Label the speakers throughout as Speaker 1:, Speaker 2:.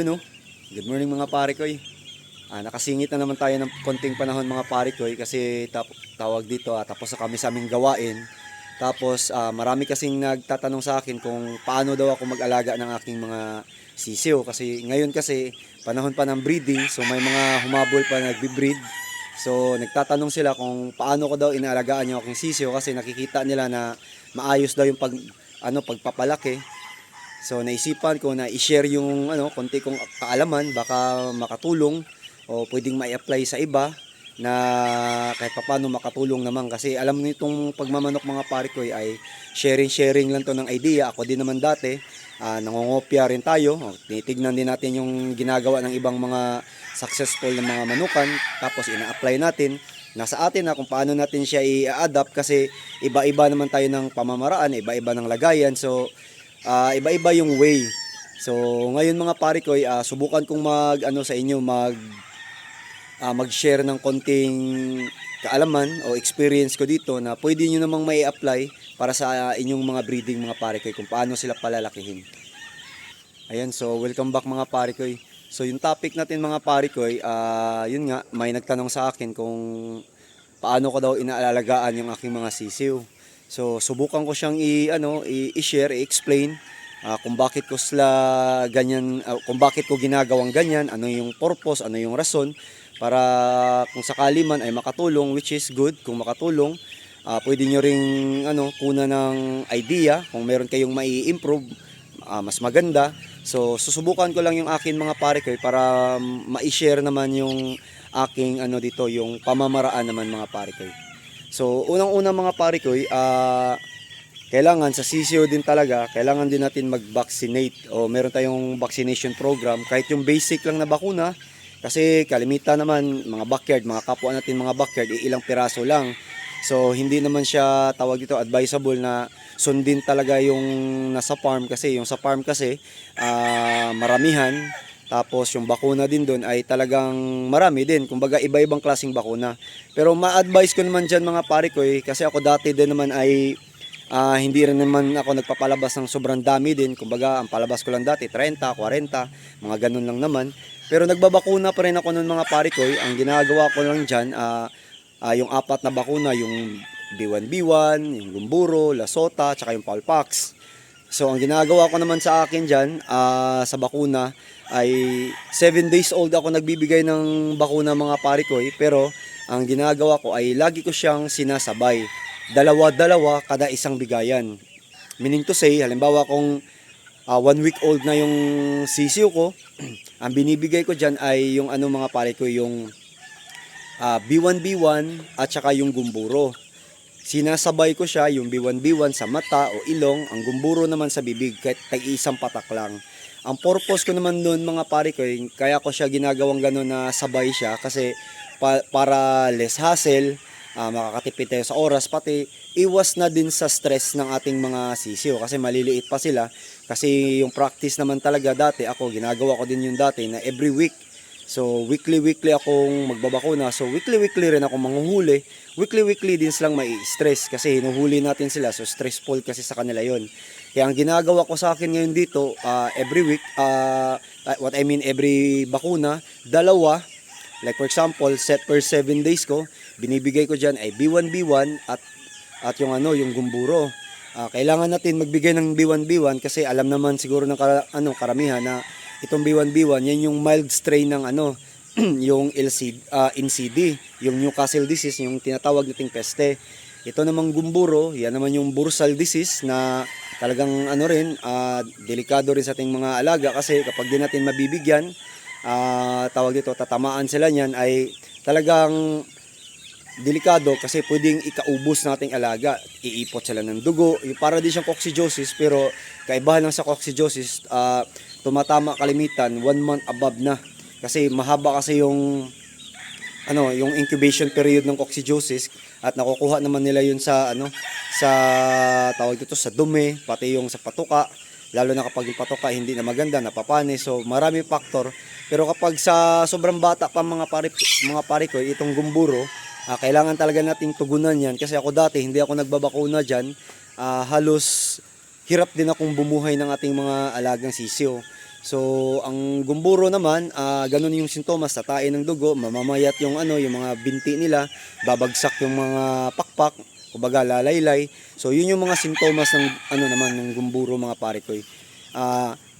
Speaker 1: Yun oh. Good morning mga pare ko. Nakasingit na naman tayo ng konting panahon mga pare ko kasi tawag dito tapos na kami sa aming gawain. Tapos marami kasing nagtatanong sa akin kung paano daw ako mag-alaga ng aking mga sisiw kasi ngayon kasi panahon pa ng breeding, so may mga humabol pa nagbi-breed. So nagtatanong sila kung paano ko daw inaalagaan yung aking sisiw kasi nakikita nila na maayos daw yung pagpapalaki. So naisipan ko na i-share yung konti kong kaalaman, baka makatulong o pwedeng mai-apply sa iba na kahit papaano makatulong naman kasi alam niyo itong pagmamanok mga pare ko ay sharing lang to ng idea. Ako din naman dati nangongopya rin tayo. Tinitignan din natin yung ginagawa ng ibang mga successful na mga manukan tapos ina-apply natin. Nasa atin na kung paano natin siya i-adapt kasi iba-iba naman tayo ng pamamaraan, iba-iba ng lagayan. So iba-iba yung way. So ngayon mga pare ko subukan kong sa inyo mag-share ng konting kaalaman o experience ko dito na pwede niyo namang mai-apply para sa inyong mga breeding mga pare ko kung paano sila palalakihin. Ayan, so welcome back mga pare ko. So yung topic natin mga pare ko yun nga, may nagtanong sa akin kung paano ko daw inaalagaan yung aking mga sisiw. So subukan ko siyang i-share, i-explain kung bakit ko sila ganyan, kung bakit ko ginagawang ganyan, ano yung purpose, ano yung rason para kung sakali man ay makatulong, which is good kung makatulong. Pwede nyo ring kuna ng idea kung meron kayong mai-improve, mas maganda. So susubukan ko lang yung akin mga pare ko para ma-share naman yung aking dito, yung pamamaraan naman mga pare ko. So unang-una mga pare ko, kailangan sa sisiyo din talaga, kailangan din natin mag-vaccinate o meron tayong vaccination program, kahit yung basic lang na bakuna. Kasi kalimitan naman mga backyard, mga kapwa natin mga backyard, ilang piraso lang. So hindi naman siya tawag dito advisable na sundin talaga yung nasa farm kasi yung sa farm kasi maramihan. Tapos yung bakuna din doon ay talagang marami din. Kumbaga iba-ibang klaseng bakuna. Pero ma-advise ko naman dyan mga pare ko kasi ako dati din naman ay hindi rin naman ako nagpapalabas ng sobrang dami din. Kumbaga ang palabas ko lang dati 30, 40, mga ganun lang naman. Pero nagbabakuna pa rin ako ng mga pare ko. Ang ginagawa ko lang dyan, yung 4 na bakuna, yung B1B1, yung Gumburo, Lasota, tsaka yung Palpax. So ang ginagawa ko naman sa akin dyan, sa bakuna, ay 7 days old ako nagbibigay ng bakuna mga pare ko. Pero ang ginagawa ko ay lagi ko siyang sinasabay. Dalawa-dalawa kada isang bigayan. Meaning to say, halimbawa kung 1 week old na yung sisiw ko, ang binibigay ko dyan ay yung mga pare ko, yung B1B1 at saka yung Gumburo. Sinasabay ko siya, yung B1B1 sa mata o ilong, ang Gumburo naman sa bibig, kahit isang patak lang. Ang purpose ko naman doon mga pare ko, kaya ko siya ginagawang gano'n na sabay siya kasi para less hassle, makakatipid tayo sa oras, pati iwas na din sa stress ng ating mga sisiyo kasi maliliit pa sila. Kasi yung practice naman talaga dati, ako ginagawa ko din yung dati na every week. So weekly akong magbabakuna. So weekly rin ako manghuhuli. Weekly din silang mai-stress kasi hinuhuli natin sila. So stressful kasi sa kanila yon. Kaya ang ginagawa ko sa akin ngayon dito, every week, every bakuna, dalawa. Like for example, set per 7 days ko, binibigay ko dyan ay B1B1 at yung yung Gumburo. Kailangan natin magbigay ng B1B1 kasi alam naman siguro ng karamihan na itong B1B1, yan yung mild strain ng yung NCD, yung Newcastle disease, yung tinatawag nating peste. Ito namang Gumburo, yan naman yung bursal disease na talagang delikado rin sa ating mga alaga kasi kapag di natin mabibigyan, tawag dito, tatamaan sila niyan ay talagang delikado kasi pwedeng ikaubos nating alaga, iipot sila ng dugo, para din siyang coccidiosis, pero kaibahan lang sa coccidiosis, tumatama kalimitan 1 month above na kasi mahaba kasi yung yung incubation period ng coccidiosis at nakukuha naman nila yun sa sa tawag dito sa dumi, pati yung sa patuka, lalo na kapag yung patuka hindi na maganda, napapanis. So marami factor, pero kapag sa sobrang bata pa mga pare ko, itong Gumburo, kailangan talaga nating tugunan yan kasi ako dati hindi ako nagbabakuna dyan. Halos hirap din akong bumuhay ng ating mga alagang sisiyo. So, ang gumburo naman, ganun yung sintomas, tatain ng dugo, mamamayat yung yung mga binti nila, babagsak yung mga pakpak, kumbaga lalaylay. So, yun yung mga sintomas ng naman ng gumburo mga pare ko.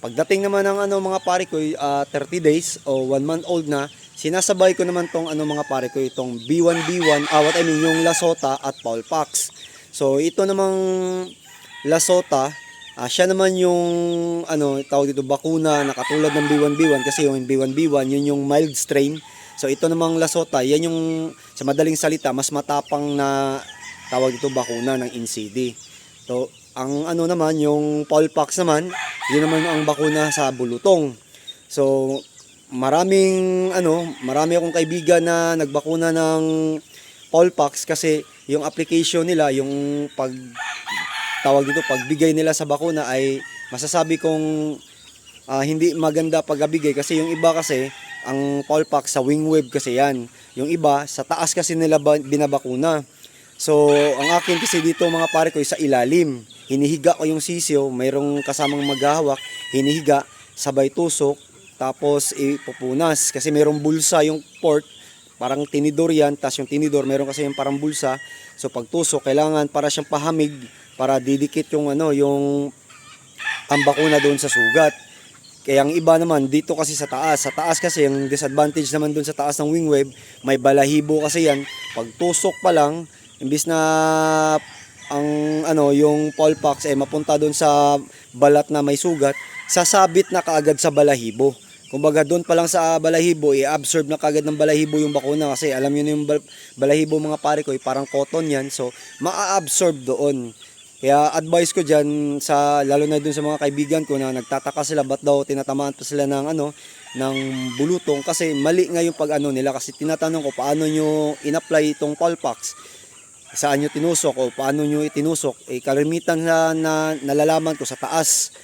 Speaker 1: Pagdating naman ng mga pare ko, 30 days o 1 month old na, sinasabay ko naman tong mga pare ko, itong B1B1, what I mean, yung Lasota at Poulpax. So, ito namang Lasota, siya naman yung tawag dito bakuna na katulad ng B1B1 kasi yung B1B1 yun yung mild strain. So ito namang Lasota, yan yung sa madaling salita mas matapang na tawag dito bakuna ng NCD. So ang naman yung Poulpax naman, yun naman ang bakuna sa bulutong. So marami akong kaibigan na nagbakuna ng Poulpax kasi yung application nila, yung pagbigay nila sa bakuna ay masasabi kong hindi maganda pagbigay kasi yung iba kasi ang Poulpax sa wing wave kasi yan. Yung iba sa taas kasi nila binabakuna. So ang akin kasi dito mga pare ko sa ilalim. Hinihiga ko yung sisiyo, mayroong kasamang maghahawak, hinihiga, sabay tusok, tapos ipupunas kasi mayroong bulsa yung port. Parang tinidor yan, tas yung tinidor mayroon kasi yung parang bulsa. So pag tusok kailangan para siyang pahamig para didikit yung yung ang bakuna doon sa sugat. Kaya ang iba naman dito kasi sa taas. Sa taas kasi yung disadvantage naman doon sa taas ng wing wave, may balahibo kasi yan. Pag tusok pa lang, imbis na ang yung Poulpax ay mapunta doon sa balat na may sugat, sasabit na kaagad sa balahibo. Kumbaga doon pa lang sa balahibo, i-absorb na kagad ng balahibo yung bakuna kasi alam niyo na yung balahibo mga pare ko, parang cotton yan. So, maa-absorb doon. Kaya advice ko diyan lalo na dun sa mga kaibigan ko na nagtataka sila ba't daw tinatamaan pa sila ng ng bulutong kasi mali nga yung pag nila kasi tinatanong ko paano nyo in-apply itong Poulpax. Saan nyo tinusok o paano nyo itinusok? Kalimitan na nalalaman ko sa taas.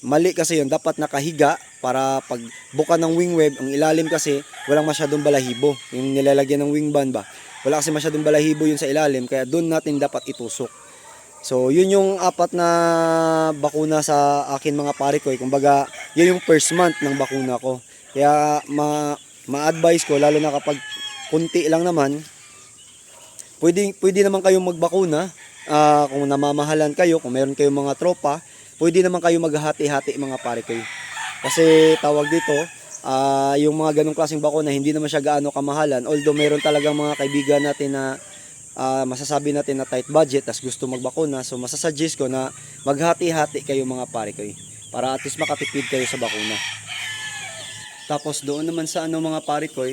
Speaker 1: Mali kasi yun, dapat nakahiga para pag buka ng wing wave, ang ilalim kasi walang masyadong balahibo. Yung nilalagyan ng wing band ba? Wala kasi masyadong balahibo yun sa ilalim kaya doon natin dapat itusok. So, yun yung 4 na bakuna sa akin mga pare ko. Kumbaga, yun yung first month ng bakuna ko. Kaya, ma-advise ko, lalo na kapag kunti lang naman, pwede naman kayong magbakuna. Kung namamahalan kayo, kung meron kayong mga tropa, pwede naman kayo maghati-hati mga pare ko. Kasi, tawag dito, yung mga ganong klaseng bakuna, hindi naman siya gaano kamahalan. Although, meron talagang mga kaibigan natin na masasabi natin na tight budget tas gusto magbakuna, so masasuggest ko na maghati-hati kayo mga pare ko para at least makatipid kayo sa bakuna. Tapos doon naman sa mga pare ko,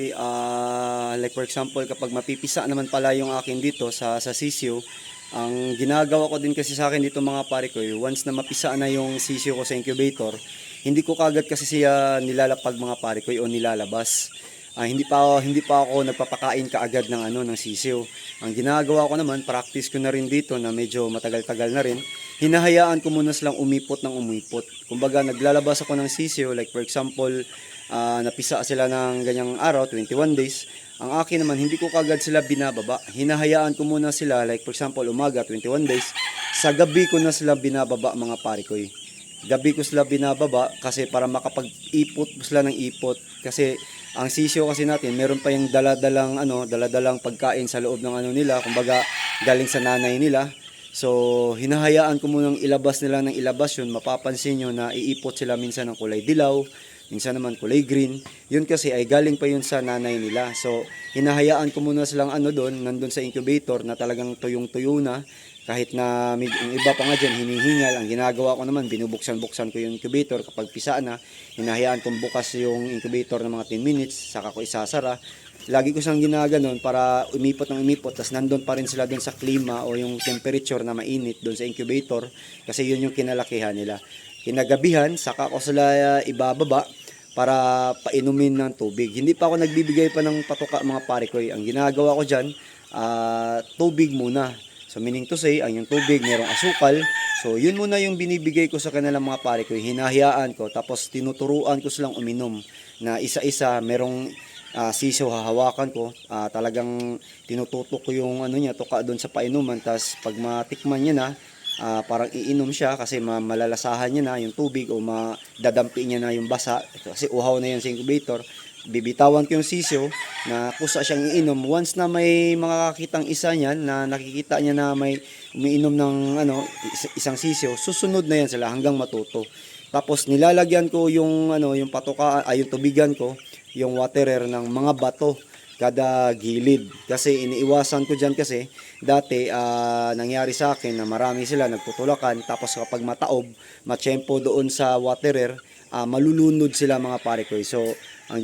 Speaker 1: like for example kapag mapipisa naman pala yung akin dito sa sisiyo, ang ginagawa ko din kasi sa akin dito mga pare ko, once na mapisa na yung sisiyo ko sa incubator, hindi ko kagad kasi siya nilalapag mga pare ko o nilalabas. Hindi pa ako nagpapakain kaagad ng ng sisiw. Ang ginagawa ko naman, practice ko na rin dito na medyo matagal-tagal na rin. Hinahayaan ko muna silang umipot ng umipot. Kumbaga naglalabas ako ng sisiw, like for example, napisa sila ng ganyang araw, 21 days. Ang akin naman, hindi ko kagad sila binababa. Hinahayaan ko muna sila, like for example, umaga, 21 days. Sa gabi ko na sila binababa mga pare ko. Gabi ko sila binababa kasi para makapag-ipot sila ng ipot. Kasi ang sisyo kasi natin, meron pa yung daladalang pagkain sa loob ng nila, kumbaga galing sa nanay nila. So, hinahayaan ko munang ilabas nila ng ilabas yun. Mapapansin nyo na iipot sila minsan ng kulay dilaw, minsan naman kulay green. Yun kasi ay galing pa yun sa nanay nila. So, hinahayaan ko muna silang doon, nandun sa incubator na talagang tuyong-tuyo na. Kahit na yung iba pa nga dyan, hinihingal. Ang ginagawa ko naman, binubuksan-buksan ko yung incubator. Kapag pisa na, hinahayaan kong bukas yung incubator ng mga 10 minutes, saka ko isasara. Lagi ko siyang ginaganon para umipot ng umipot, tapos nandun pa rin sila dun sa klima o yung temperature na mainit dun sa incubator, kasi yun yung kinalakihan nila. Kinagabihan, saka ko sila ibababa para painumin ng tubig. Hindi pa ako nagbibigay pa ng patuka mga pare ko. Ang ginagawa ko dyan, tubig muna. So meaning to say, ang yung tubig merong asukal. So yun muna yung binibigay ko sa kanilang mga pare ko. Hinahayaan ko, tapos tinuturuan ko silang uminom na isa-isa. Merong sisiw hahawakan ko. Talagang tinututok ko yung niya, tuka doon sa painuman. Tapos pag matikman niya na, parang iinom siya kasi malalasahan niya na yung tubig o madadampi niya na yung basa kasi uhaw na yan sa incubator. Bibitawan ko yung sisiyo na kusa siyang iinom. Once na may makakakitang isa niyan na nakikita niya na may umiinom ng isang sisiyo, susunod na yan sila hanggang matuto. Tapos nilalagyan ko yung yung patoka ay yung tubigan ko, yung waterer ng mga bato kada gilid. Kasi iniiwasan ko diyan kasi dati nangyari sa akin na marami sila nagtutulakan tapos kapag mataob, matsyempo doon sa waterer, malulunod sila mga pare ko. So ang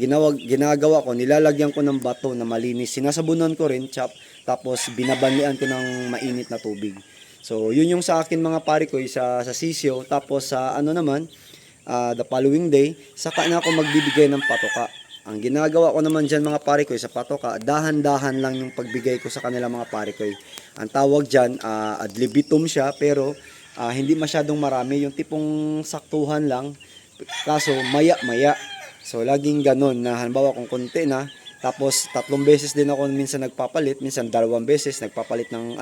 Speaker 1: ginagawa ko, nilalagyan ko ng bato na malinis, sinasabunan ko rin tapos binabanlian ko ng mainit na tubig. So yun yung sa akin mga pare ko sa sisyo. Tapos sa the following day, saka na ako magbibigay ng patoka. Ang ginagawa ko naman dyan mga pare ko sa patoka, dahan-dahan lang yung pagbigay ko sa kanila mga pare ko. Ang tawag dyan, ad libitum siya, pero hindi masyadong marami, yung tipong saktuhan lang, kaso maya-maya. So laging ganun na halimbawa kung konti na, tapos 3 beses din ako minsan nagpapalit, minsan 2 beses nagpapalit ng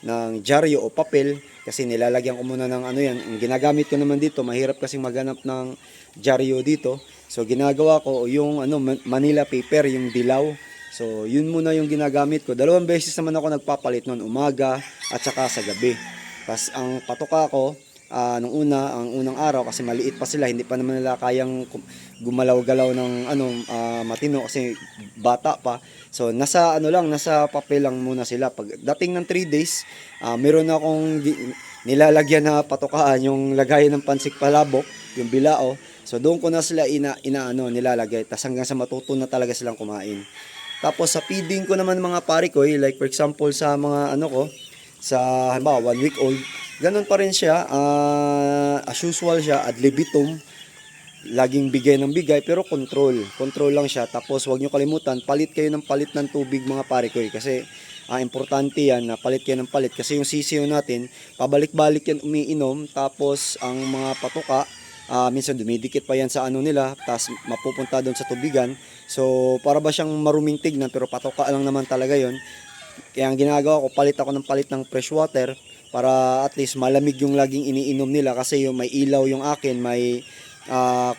Speaker 1: ng dyaryo o papel kasi nilalagyan ko muna ng yan. Ang ginagamit ko naman dito, mahirap kasing maghanap ng dyaryo dito. So ginagawa ko yung Manila paper, yung dilaw. So yun muna yung ginagamit ko. 2 beses naman ako nagpapalit noon, umaga at saka sa gabi. Tapos ang patoka ko ang unang araw kasi maliit pa sila, hindi pa naman nila kayang gumalaw-galaw ng matino kasi bata pa. So nasa nasa papel lang muna sila. Pagdating ng 3 days, meron akong nilalagyan na patokaan, yung lagayan ng pansik palabok, yung bilao. So doon ko na sila nilalagay, tas hanggang sa matuto na talaga silang kumain. Tapos sa feeding ko naman mga pare ko, like for example sa mga sa halimbawa 1 week old, ganun pa rin siya, as usual siya, ad libitum, laging bigay ng bigay, pero control lang siya. Tapos huwag nyo kalimutan, palit kayo ng palit ng tubig mga pare ko, kasi importante yan na palit kayo ng palit, kasi yung sisiyo natin, pabalik-balik yan umiinom, tapos ang mga patoka, minsan dumidikit pa yan sa nila, tapos mapupunta doon sa tubigan. So para ba siyang maruming tignan, pero patoka lang naman talaga yon. Kaya ang ginagawa ko, palit ako ng palit ng fresh water para at least malamig yung laging iniinom nila, kasi yung may ilaw yung akin, may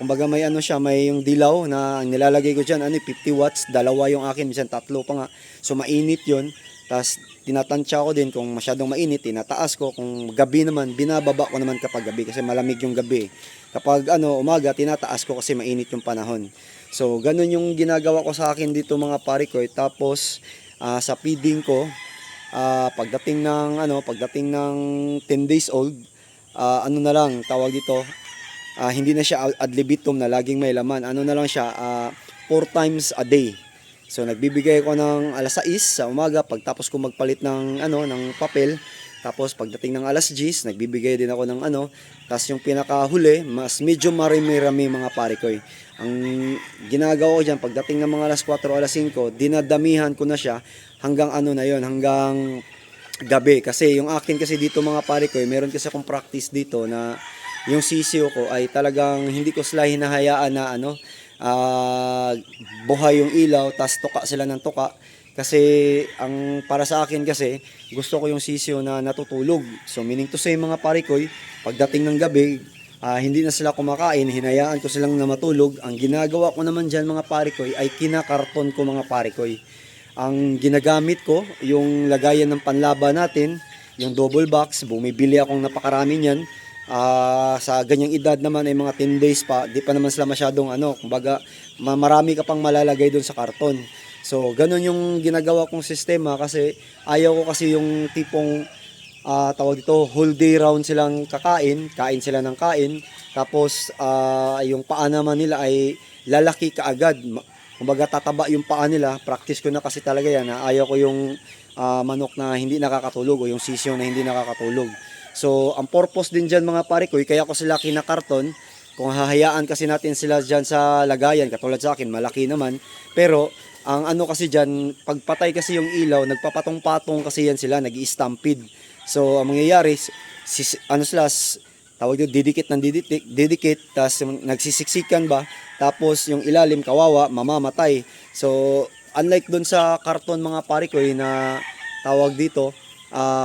Speaker 1: kumbaga may may yung dilaw na ang nilalagay ko diyan 50 watts, 2 yung akin, minsan 3 pa nga. So mainit yon. Tapos tinatansya ko din kung masyadong mainit, tinataas ko. Kung gabi naman, binababa ko naman kapag gabi kasi malamig yung gabi. Kapag umaga, tinataas ko kasi mainit yung panahon. So ganun yung ginagawa ko sa akin dito mga pare ko. Tapos sa feeding ko, pagdating ng 10 days old, na lang tawag dito, hindi na siya ad libitum na laging may laman. Na lang siya, 4 times a day. So nagbibigay ko ng alas 6 sa umaga pagtapos ko magpalit ng ng papel. Tapos pagdating ng alas 10, nagbibigay din ako ng tapos yung pinakahuli, mas medyo marami-rami mga pare ko. Ang ginagawa ko diyan pagdating ng mga alas 4, alas 5, dinadamihan ko na siya hanggang hanggang gabi. Kasi yung akin kasi dito mga pare ko, meron kasi akong practice dito na yung sisiyo ko ay talagang hindi ko sila hinahayaan na buhay yung ilaw, tas tuka sila ng tuka. Kasi ang para sa akin kasi, gusto ko yung sisiyo na natutulog. So meaning to say mga pare ko, pagdating ng gabi, hindi na sila kumakain, hinayaan ko silang na matulog. Ang ginagawa ko naman dyan mga pare ko ay kinakarton ko mga pare ko. Ang ginagamit ko, yung lagayan ng panlaba natin, yung double box, bumibili akong napakarami niyan. Sa ganyang edad naman ay mga 10 days pa, di pa naman sila masyadong kumbaga marami ka pang malalagay doon sa karton. So ganun yung ginagawa kong sistema, kasi ayaw ko kasi yung tipong tawag dito, whole day round silang kain sila ng kain, tapos yung paa naman nila ay lalaki kaagad, kumbaga tataba yung paa nila. Practice ko na kasi talaga yan, ayaw ko yung manok na hindi nakakatulog o yung sisyo na hindi nakakatulog. So, ang purpose din dyan mga pare ko, kaya ko sila kinakarton, kung hahayaan kasi natin sila dyan sa lagayan, katulad sa akin, malaki naman. Pero, ang kasi dyan, pagpatay kasi yung ilaw, nagpapatong-patong kasi yan sila, nag-i-stampede. So, ang mangyayari, sila, tawag yun, didikit, tas nagsisiksikan ba, tapos yung ilalim, kawawa, mamamatay. So, unlike dun sa karton mga pare ko, na tawag dito,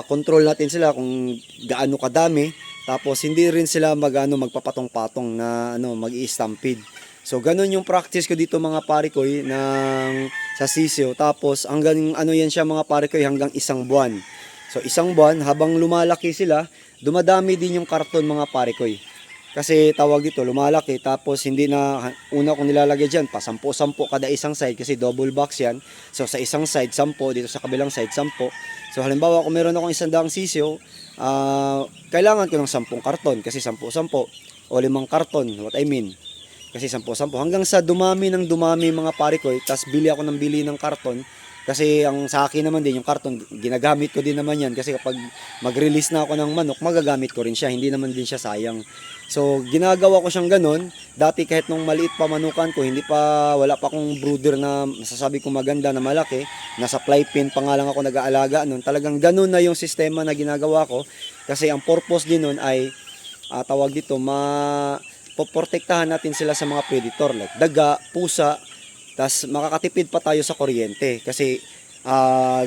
Speaker 1: control natin sila kung gaano kadami. Tapos hindi rin sila magpapatong-patong na mag-i-stampede. So ganun yung practice ko dito mga parikoy ng sa sisiyo. Tapos hanggang yan siya mga parikoy hanggang 1 buwan. So 1 buwan habang lumalaki sila, dumadami din yung karton mga parikoy. Kasi tawag dito, lumalaki, tapos hindi na, una kong nilalagay dyan, pa 10-10 kada isang side, kasi double box yan. So sa isang side, 10, dito sa kabilang side, 10. So halimbawa, kung meron akong 100 sisiyo, kailangan ko ng 10 karton, kasi 10-10, o 5 karton, what I mean. Kasi 10-10, hanggang sa dumami ng dumami mga pare ko, tapos bili ako ng bili ng karton. Kasi ang sa akin naman din, yung karton, ginagamit ko din naman yan. Kasi kapag mag-release na ako ng manok, magagamit ko rin siya. Hindi naman din siya sayang. So, ginagawa ko siyang ganun. Dati kahit nung maliit pa manukan ko, wala pa akong brooder na masasabi ko maganda na malaki. Nasa fly pin pa nga lang ako nag-aalaga nun. Talagang ganun na yung sistema na ginagawa ko. Kasi ang purpose din nun ay, tawag dito, poprotektahan natin sila sa mga predator like daga, pusa. Tas makakatipid pa tayo sa kuryente kasi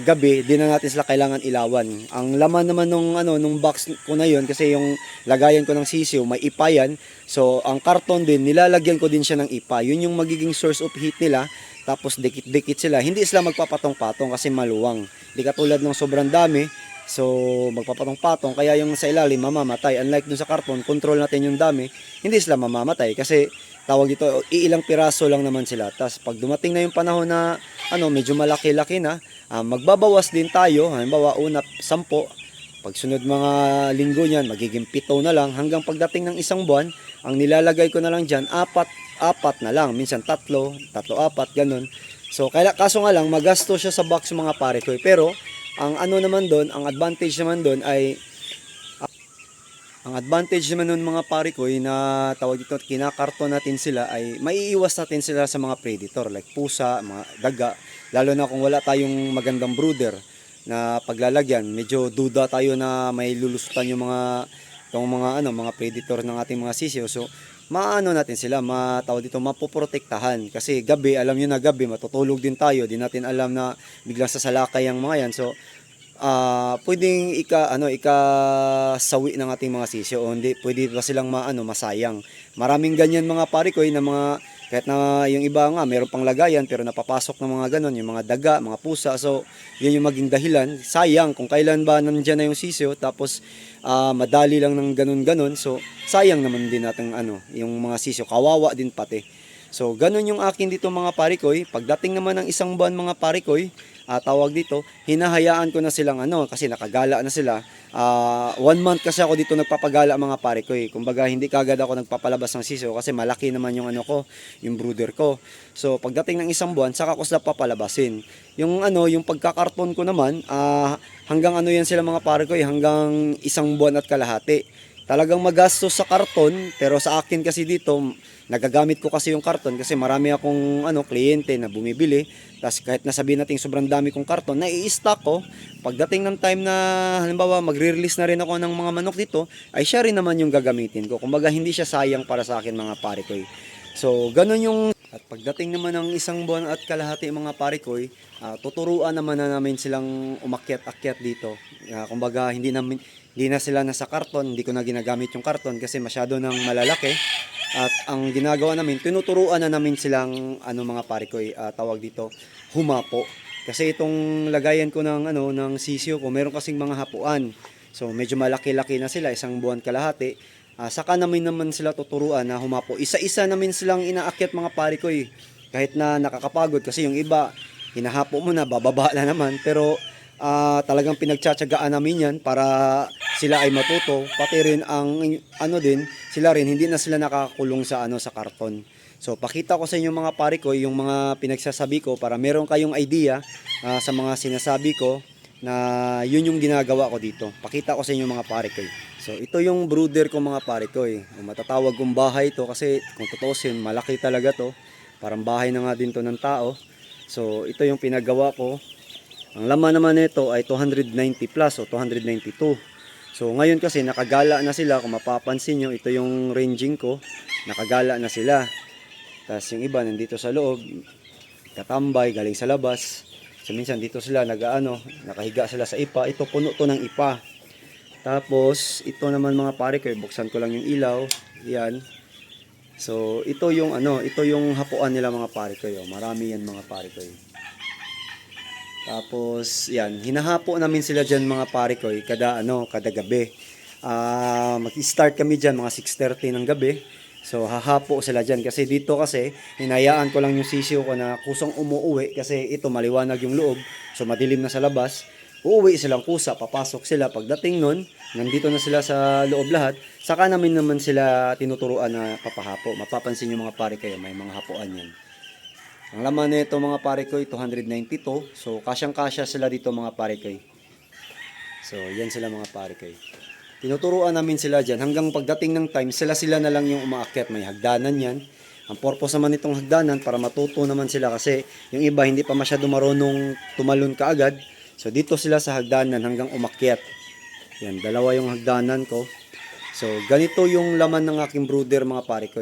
Speaker 1: gabi di na natin sila kailangan ilawan. Ang laman naman nung box ko na yon, kasi yung lagayan ko ng sisiyo may ipa yan. So ang karton din nilalagyan ko din siya ng ipa. Yun yung magiging source of heat nila. Tapos dikit-dikit sila. Hindi sila magpapatong-patong kasi maluwang. Di katulad ng sobrang dami. So magpapatong-patong kaya yung sa ilalim mamamatay. Unlike dun sa karton, control natin yung dami. Hindi sila mamamatay kasi tawag dito, iilang piraso lang naman sila. Tapos pag dumating na yung panahon na medyo malaki-laki na, magbabawas din tayo. Halimbawa, una 10, pag sunod mga linggo niyan, magiging 7 na lang. Hanggang pagdating ng 1 buwan, ang nilalagay ko na lang dyan, 4 na lang. Minsan 3, 4, ganun. So, kaso nga lang, magasto siya sa box mga pare ko. Pero, ang naman doon, ang advantage naman doon ay ang advantage naman nun mga pare ko na tawag dito, kinakarton natin sila ay maiiwas natin sila sa mga predator like pusa, mga daga. Lalo na kung wala tayong magandang brooder na paglalagyan, medyo duda tayo na may lulusutan yung mga predator ng ating mga sisiyo. So natin sila, tawag dito, mapoprotektahan. Kasi gabi, alam niyo na gabi, matutulog din tayo, di natin alam na biglang sasalakay ang mga yan. So pwedeng ikasawi ng ating mga sisyo o hindi pwede ba silang masayang. Maraming ganyan mga pare ko na mga kahit na yung iba nga meron pang lagayan pero napapasok ng mga ganon, yung mga daga, mga pusa. So yun yung maging dahilan. Sayang kung kailan ba nandiyan na yung sisyo tapos madali lang ng ganon. So sayang naman din natin yung mga sisyo, kawawa din pati. So ganon yung akin dito mga pare ko. Pagdating naman ng 1 buwan mga pare ko, tawag dito, hinahayaan ko na silang kasi nakagala na sila. 1 month kasi ako dito nagpapagala mga pare ko. Kumbaga hindi kagad ako nagpapalabas ng sisiyo kasi malaki naman yung yung brooder ko. So pagdating ng 1 buwan, saka ko sila papalabasin. Yung pagkakarton ko naman, hanggang yan sila mga pare ko, hanggang 1 buwan at kalahati. Talagang magastos sa karton, pero sa akin kasi dito, nagagamit ko kasi yung karton kasi marami akong kliyente na bumibili. Tapos kahit nasabihin natin sobrang dami kong karton, nai-stock ko. Pagdating ng time na halimbawa magre-release na rin ako ng mga manok dito, ay siya rin naman yung gagamitin ko. Kumbaga hindi siya sayang para sa akin mga pare ko. So ganun yung at pagdating naman ng 1 buwan at kalahati mga pare ko, tuturuan naman na namin silang umakyat-akyat dito. Kumbaga hindi na sila nasa karton, hindi ko na ginagamit yung karton kasi masyado nang malalaki. At ang ginagawa namin, tinuturuan na namin silang mga pare ko, tawag dito, humapo. Kasi itong lagayan ko ng sisiyo ko, meron kasing mga hapuan. So medyo malaki-laki na sila, 1 buwan kalahati. Saka namin sila tuturuan na humapo. Isa-isa namin silang inaakyat mga pare ko. Kahit na nakakapagod kasi yung iba, hinahapo mo na, bababa na naman. Pero talagang pinagtsatsagaan namin yan para sila ay matuto, pati rin sila rin hindi na sila nakakulong sa sa karton. So pakita ko sa inyo mga pare ko yung mga pinagsasabi ko para meron kayong idea sa mga sinasabi ko na yun yung ginagawa ko dito. Pakita ko sa inyo mga pare ko. So ito yung brooder ko mga pare ko. Matatawag kong bahay to kasi kung tutusin malaki talaga to. Parang bahay na nga din to ng tao. So ito yung pinagawa ko. Ang laman naman nito ay 290 plus o 292. So ngayon kasi nakagala na sila. Kung mapapansin nyo, ito yung ranging ko. Nakagala na sila. Tapos yung iba nandito sa loob. Katambay, galing sa labas. So minsan dito sila nakahiga sila sa ipa. Ito puno to ng ipa. Tapos ito naman mga pare ko, buksan ko lang yung ilaw. Yan. So ito yung ito yung hapuan nila mga pare ko. Marami yan mga pare ko. Tapos yan, hinahapo namin sila diyan mga pare ko kada gabi. Mag-start kami diyan mga 6:30 ng gabi. So hahapo sila diyan kasi dito kasi hinayaan ko lang yung sisiw ko na kusang umuuwi kasi ito maliwanag yung loob. So madilim na sa labas. Uuwi silang kusa, papasok sila. Pagdating nun, nandito na sila sa loob lahat. Saka naman sila tinuturuan na papahapo. Mapapansin nyo mga pare kayo, may mga hapuan yan. Ang laman nito mga pare ko, 292. So kasyang-kasya sila dito mga pare ko. So yan sila mga pare ko. Tinuturuan namin sila dyan. Hanggang pagdating ng time, sila na lang yung umaakyat. May hagdanan yan. Ang purpose naman itong hagdanan para matuto naman sila kasi yung iba hindi pa masyado marunong tumalon kaagad. So dito sila sa hagdanan hanggang umakyat. Yan, dalawa yung hagdanan ko. So ganito yung laman ng aking brooder mga pare ko.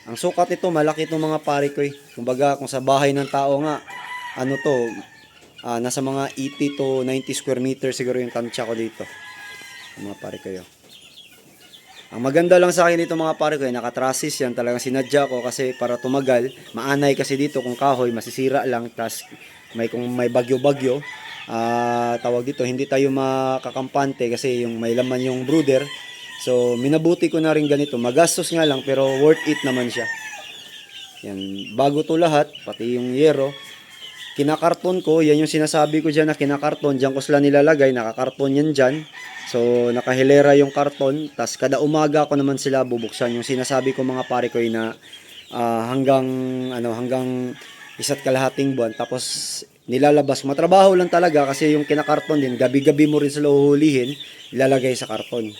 Speaker 1: Ang sukat ito, malaki ito mga pare ko. Kumbaga kung sa bahay ng tao nga, nasa mga 80 to 90 square meter siguro yung tansya ko dito. Mga pare ko. Ang maganda lang sa akin dito mga pare ko, nakatrasis yan. Talagang sinadya ko kasi para tumagal. Maanay kasi dito kung kahoy, masisira lang. Tas kung may bagyo-bagyo, tawag dito, hindi tayo makakampante kasi yung may laman yung brooder. So minabuti ko na rin ganito. Magastos nga lang pero worth it naman siya. Yan, bago to lahat, pati yung yero. Kinakarton ko, yan yung sinasabi ko dyan na kinakarton. Diyan ko sila nilalagay, nakakarton yan dyan. So nakahilera yung karton, tas kada umaga ko naman sila bubuksan. Yung sinasabi ko mga pare ko na hanggang 1.5 buwan. Tapos nilalabas, matrabaho lang talaga kasi yung kinakarton din, gabi-gabi mo rin sila uhulihin, ilalagay sa karton.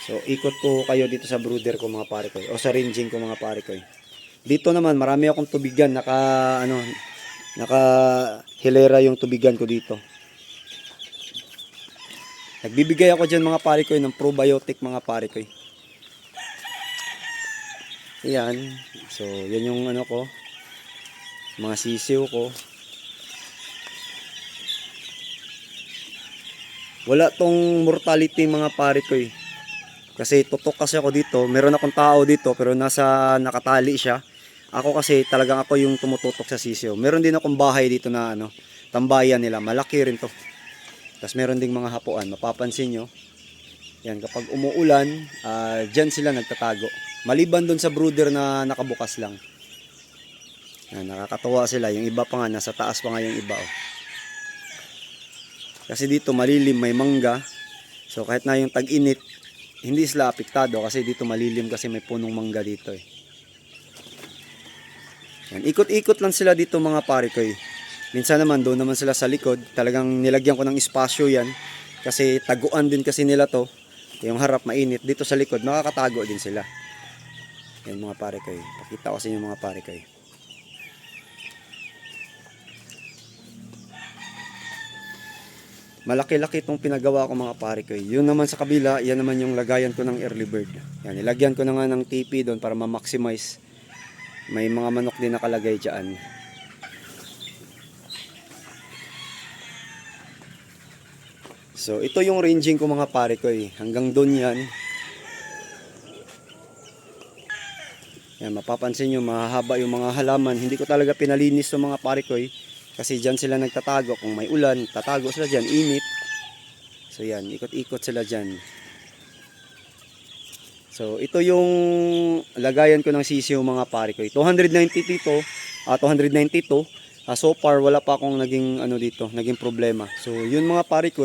Speaker 1: So ikot ko kayo dito sa brooder ko mga pare ko o sa ranging ko mga pare ko. Dito naman marami akong tubigan, naka hilera yung tubigan ko dito. Nagbibigay ako dyan mga pare ko ng probiotic mga pare ko. Ayan. So yan yung ko, mga sisiw ko. Wala tong mortality mga pare ko. Kasi tutok kasi ako dito. Meron akong tao dito pero nakatali siya. Ako kasi talagang ako yung tumututok sa sisiw. Meron din akong bahay dito na tambayan nila. Malaki rin to. Tapos meron ding mga hapuan. Mapapansin nyo. Yan, kapag umuulan, dyan sila nagtatago. Maliban dun sa brooder na nakabukas lang. Yan, nakakatuwa sila. Yung iba pa nga, nasa taas pa nga yung iba. Kasi dito malilim, may mangga. So kahit na yung tag-init, hindi sila apektado kasi dito malilim kasi may punong mangga dito. Yan, ikot-ikot lang sila dito mga pare ko. Minsan naman doon naman sila sa likod. Talagang nilagyan ko ng espasyo yan. Kasi taguan din kasi nila to. Yung harap mainit. Dito sa likod makakatago din sila. Yan mga pare ko. Pakita ko sa inyo mga pare ko. Malaki-laki itong pinagawa ko mga pare ko. Yun naman sa kabila, yan naman yung lagayan ko ng early bird. Yan, nilagyan ko na nga ng TP doon para ma-maximize. May mga manok din nakalagay dyan. So ito yung ranging ko mga pare ko. Hanggang doon yan. Yan, mapapansin nyo mahahaba yung mga halaman. Hindi ko talaga pinalinis yung mga pare ko. Kasi dyan sila nagtatago. Kung may ulan, tatago sila dyan. Init. So yan, ikot-ikot sila dyan. So ito yung lagayan ko ng sisiw mga pare ko. 292. So far wala pa akong naging naging problema. So yun mga pare ko.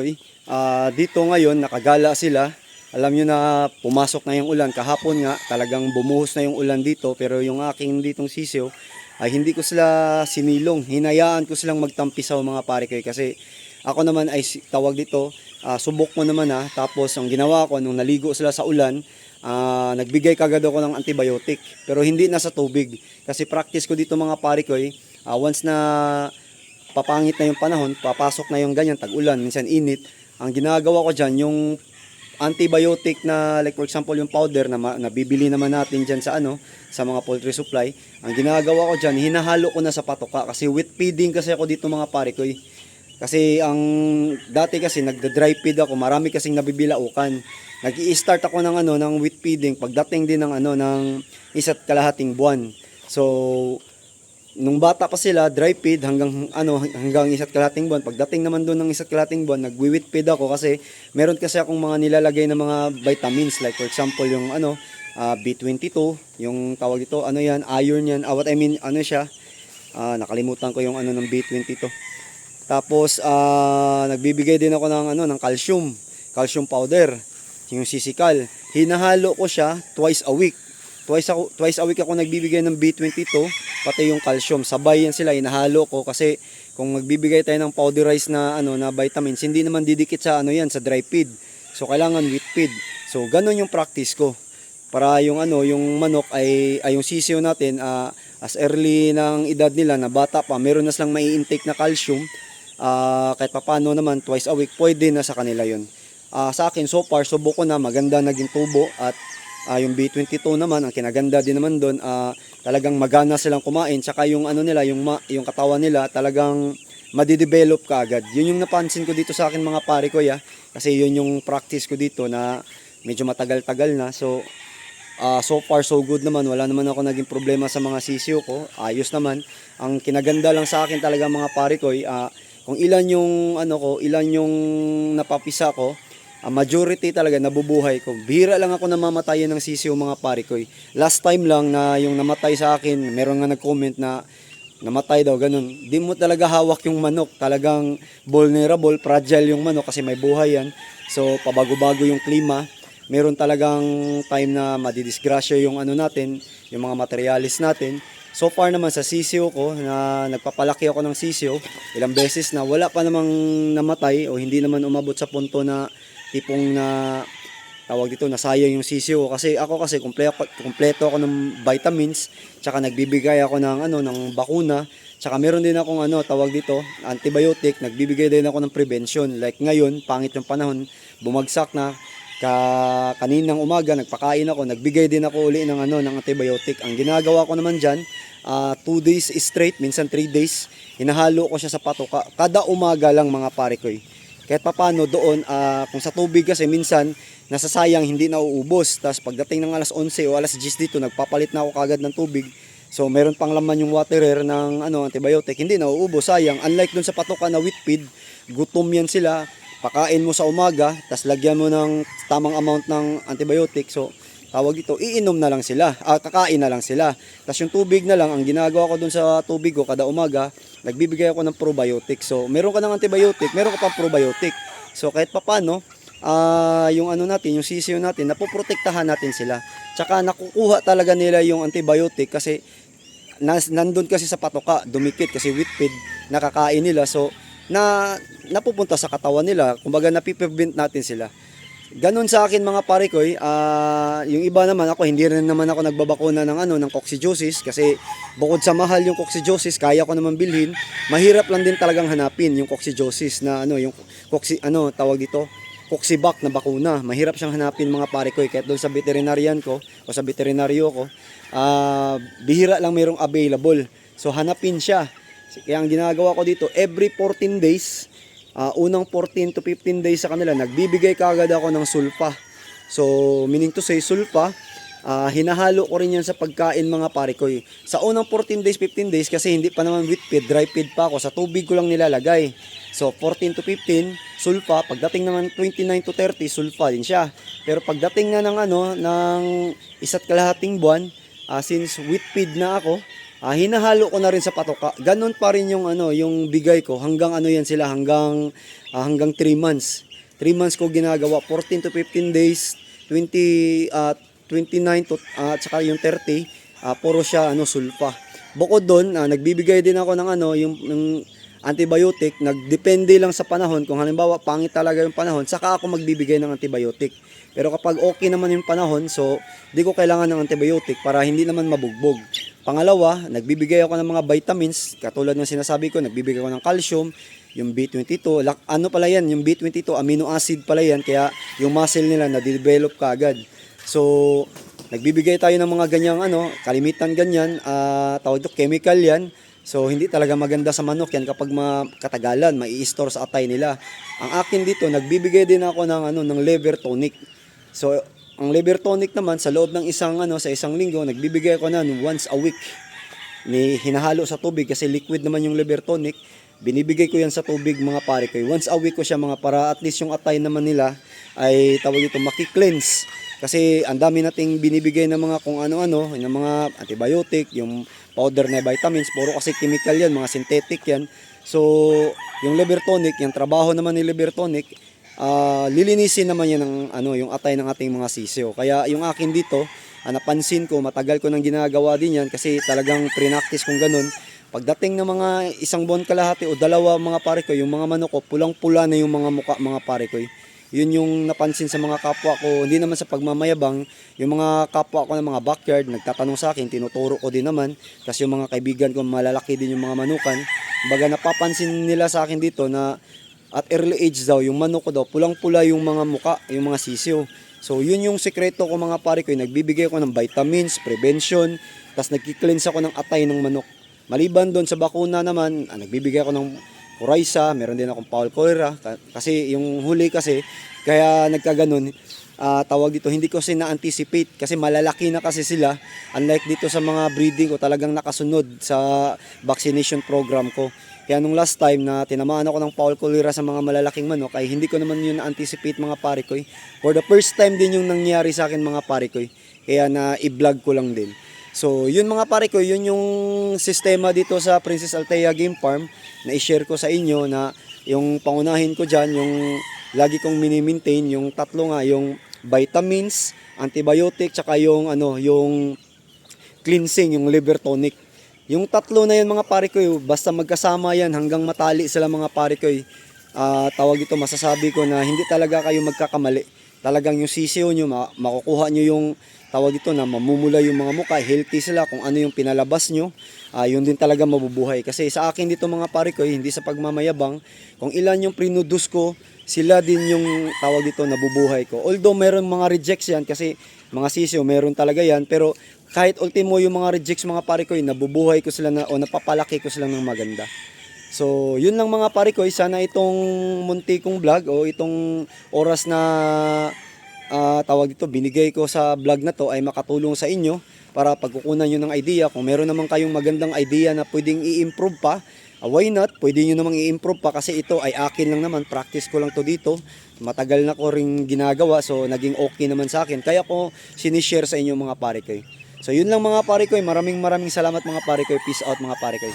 Speaker 1: Dito ngayon nakagala sila. Alam nyo na pumasok na yung ulan. Kahapon nga talagang bumuhos na yung ulan dito. Pero yung aking ditong sisiw ay hindi ko sila sinilong. Hinayaan ko silang magtampisaw mga pare ko. Kasi ako naman ay tawag dito, subok mo naman Tapos ang ginawa ko nung naligo sila sa ulan, nagbigay kagad ako ng antibiotic. Pero hindi na sa tubig. Kasi practice ko dito mga pare ko. Once na papangit na yung panahon, papasok na yung ganyan, tag-ulan, minsan init. Ang ginagawa ko dyan, yung antibiotic na like for example yung powder na nabibili naman natin dyan sa sa mga poultry supply. Ang ginagawa ko dyan, hinahalo ko na sa patoka kasi wet feeding kasi ako dito mga pare ko. Kasi ang dati kasi nagda-dry feed ako, marami kasing nabibilaukan. Nag-i-start ako ng ng wheat feeding pagdating din ng ng isa't kalahating buwan. So nung bata pa sila, dry feed hanggang isa't kalahating buwan. Pagdating naman doon ng isa't kalahating buwan, nagwi-wheat feed ako kasi meron kasi akong mga nilalagay na mga vitamins, like for example yung B22, yung tawag ito, iron yan. What I mean, siya? Nakalimutan ko yung ng B22. Tapos nagbibigay din ako ng ng calcium powder, yung sisikal. Hinahalo ko siya twice a week. Twice a week ako nagbibigay ng B22 pati yung calcium. Sabay yan sila, hinahalo ko kasi kung magbibigay tayo ng powderized na na vitamins, hindi naman didikit sa sa dry feed. So kailangan wheat feed. So ganun yung practice ko. Para yung yung manok ay yung sisiyo natin as early ng edad nila na bata pa, meron na silang mai-intake na calcium. Kahit papaano naman twice a week pwede na sa kanila yun. Sa akin so far subo ko na, maganda naging tubo, at yung B22 naman ang kinaganda din naman doon, talagang magana silang kumain, tsaka yung nila yung katawan nila talagang madidevelop kaagad. Yun yung napansin ko dito sa akin mga pare ko kasi yun yung practice ko dito na medyo matagal-tagal na. So so far so good naman, wala naman ako naging problema sa mga sisiyo ko, ayos naman. Ang kinaganda lang sa akin talaga mga pare ko, kung ilan yung ilan yung napapisa ko, majority talaga nabubuhay ko. Bihira lang ako namamatayan ng sisiyo mga pare ko. Last time lang na yung namatay sa akin, meron nga nag-comment na namatay daw, ganun. Di mo talaga hawak yung manok, talagang vulnerable, fragile yung manok kasi may buhay yan. So pabago-bago yung klima, meron talagang time na madidisgrasya yung natin, yung mga materialis natin. So far naman sa sisiyo ko, na nagpapalaki ako ng sisiyo, ilang beses na wala pa namang namatay o hindi naman umabot sa punto na tipong na tawag dito nasayang yung sisiyo ko. Kasi kumpleto ako ng vitamins, tsaka nagbibigay ako ng bakuna, tsaka meron din akong tawag dito antibiotic, nagbibigay din ako ng prevention. Like ngayon, pangit yung panahon, bumagsak na. Kaninang umaga nagpakain ako, nagbigay din ako uli ng ng antibiotic. Ang ginagawa ko naman diyan, 2 days straight, minsan 3 days, hinahalo ko siya sa patoka kada umaga lang mga pare ko. Kahit papaano doon, kung sa tubig kasi minsan nasasayang, hindi nauubos. Tapos pagdating ng alas 11 o alas 10 dito, nagpapalit na ako kagad ng tubig. So meron pang laman yung waterer ng antibiotic, hindi nauubos, sayang. Unlike dun sa patoka na wheat feed, gutom yan sila. Pakain mo sa umaga, tas lagyan mo ng tamang amount ng antibiotic. So, tawag dito, iinom na lang sila, kakain na lang sila. Tas yung tubig na lang, ang ginagawa ko dun sa tubig ko kada umaga, nagbibigay ako ng probiotic. So, meron ka ng antibiotic, meron ka pang probiotic. So, kahit papano, yung natin, yung sisiyo natin, napoprotektahan natin sila. Tsaka nakukuha talaga nila yung antibiotic kasi nandun kasi sa patoka, dumikit kasi wheat feed, nakakain nila. So, napupunta sa katawan nila, kumbaga napiprevent natin sila. Ganon sa akin mga pare ko, yung iba naman ako, hindi rin naman ako nagbabakuna ng coccidiosis kasi bukod sa mahal yung coccidiosis, kaya ko naman bilhin. Mahirap lang din talagang hanapin yung coccidiosis na yung tawag dito, Coccivac na bakuna. Mahirap siyang hanapin mga pare ko, kahit doon sa veterinarian ko o sa veterinaryo ko, bihira lang mayroong available. So hanapin siya. Kaya ang ginagawa ko dito, every 14 days, unang 14 to 15 days sa kanila, nagbibigay kaagad ako ng sulfa. So, meaning to say, sulfa, hinahalo ko rin yan sa pagkain mga pare ko. Sa unang 14 days, 15 days, kasi hindi pa naman wheat feed, dry feed pa ako, sa tubig ko lang nilalagay. So, 14 to 15, sulfa. Pagdating naman 29 to 30, sulfa din siya. Pero pagdating na ng isa't kalahating buwan, since wheat feed na ako, hinahalo ko na rin sa patoka. Ganon pa rin yung yung bigay ko hanggang yan sila, hanggang 3 months. 3 months ko ginagawa, 14 to 15 days, 29 to saka yung 30, puro siya sulfa. Bukod doon, nagbibigay din ako ng yung antibiotic, nagdepende lang sa panahon. Kung halimbawa pangit talaga yung panahon, saka ako magbibigay ng antibiotic. Pero kapag okay naman yung panahon, so di ko kailangan ng antibiotic para hindi naman mabugbog. Pangalawa, nagbibigay ako ng mga vitamins, katulad ng sinasabi ko, nagbibigay ako ng calcium, yung B22, pala yan, yung B22, amino acid pala yan, kaya yung muscle nila na-develop kaagad. So, nagbibigay tayo ng mga ganyang kalimitan ganyan, tawag ito, chemical yan. So hindi talaga maganda sa manok yan kapag katagalan, mai-store sa atay nila. Ang akin dito, nagbibigay din ako ng ng liver tonic. So ang liver tonic naman sa loob ng sa isang linggo, nagbibigay ako once a week. Hinahalo sa tubig kasi liquid naman yung liver tonic. Binibigay ko yan sa tubig mga pare ko. Once a week ko siya mga para at least yung atay naman nila ay tawag ito maki-cleanse. Kasi ang dami nating binibigay ng mga kung ano-ano, ng mga antibiotic, yung powder na vitamins, puro kasi chemical yan, mga synthetic yan. So, yung liver tonic, yung trabaho naman ni liver tonic, lilinisin naman yan ng yung atay ng ating mga sisiyo. Kaya yung akin dito, napansin ko, matagal ko nang ginagawa din yan kasi talagang pre-practice kong ganun. Pagdating ng mga isang buwan kalahati o dalawa mga pare ko, yung mga manok ko, pulang-pula na yung mga muka mga pare ko. Yun yung napansin sa mga kapwa ko, hindi naman sa pagmamayabang, yung mga kapwa ko ng mga backyard, nagtatanong sa akin, tinuturo ko din naman, kasi yung mga kaibigan ko, malalaki din yung mga manukan. Baga napapansin nila sa akin dito na at early age daw, yung manok ko daw, pulang-pula yung mga muka, yung mga sisiyo. So yun yung sekreto ko mga pare ko, nagbibigay ko ng vitamins, prevention, tas nagki-cleanse ako ng atay ng manok. Maliban doon sa bakuna naman, nagbibigay ako ng Coryza, meron din akong fowl cholera kasi yung huli kasi kaya nagkaganon tawag dito hindi ko na-anticipate kasi malalaki na kasi sila, unlike dito sa mga breeding ko talagang nakasunod sa vaccination program ko. Kaya nung last time na tinamaan ako ng fowl cholera sa mga malalaking manok ay hindi ko naman yun na-anticipate mga pare ko. For the first time din yung nangyari sa akin mga pare ko. Kaya na i-vlog ko lang din. So, yun mga pare ko, yun yung sistema dito sa Princess Althea Game Farm na i-share ko sa inyo na yung pangunahin ko dyan, yung lagi kong mini-maintain, yung tatlo nga, yung vitamins, antibiotic, tsaka yung, yung cleansing, yung liver tonic. Yung tatlo na yan mga pare ko, basta magkasama yan hanggang matali sila mga pare ko, tawag ito, masasabi ko na hindi talaga kayo magkakamali. Talagang yung sisiyo nyo, makukuha nyo yung tawag ito na mamumula yung mga mukha, healthy sila kung ano yung pinalabas nyo, yun din talaga mabubuhay. Kasi sa akin dito mga pare ko, hindi sa pagmamayabang, kung ilan yung produce ko, sila din yung tawag dito nabubuhay ko. Although meron mga rejects yan kasi mga sisiyo, meron talaga yan, pero kahit ultimo yung mga rejects mga pare ko, nabubuhay ko sila o napapalaki ko sila ng maganda. So, yun lang mga pare ko, sana itong munti kong vlog o itong oras na tawag dito, binigay ko sa vlog na to ay makatulong sa inyo para pagkukunan nyo ng idea. Kung meron naman kayong magandang idea na pwedeng i-improve pa, why not? Pwede nyo namang i-improve pa kasi ito ay akin lang naman, practice ko lang to dito. Matagal na ko ring ginagawa so naging okay naman sa akin. Kaya ko sinishare sa inyo mga pare ko. So yun lang mga pare ko, maraming salamat mga pare ko. Peace out mga pare ko.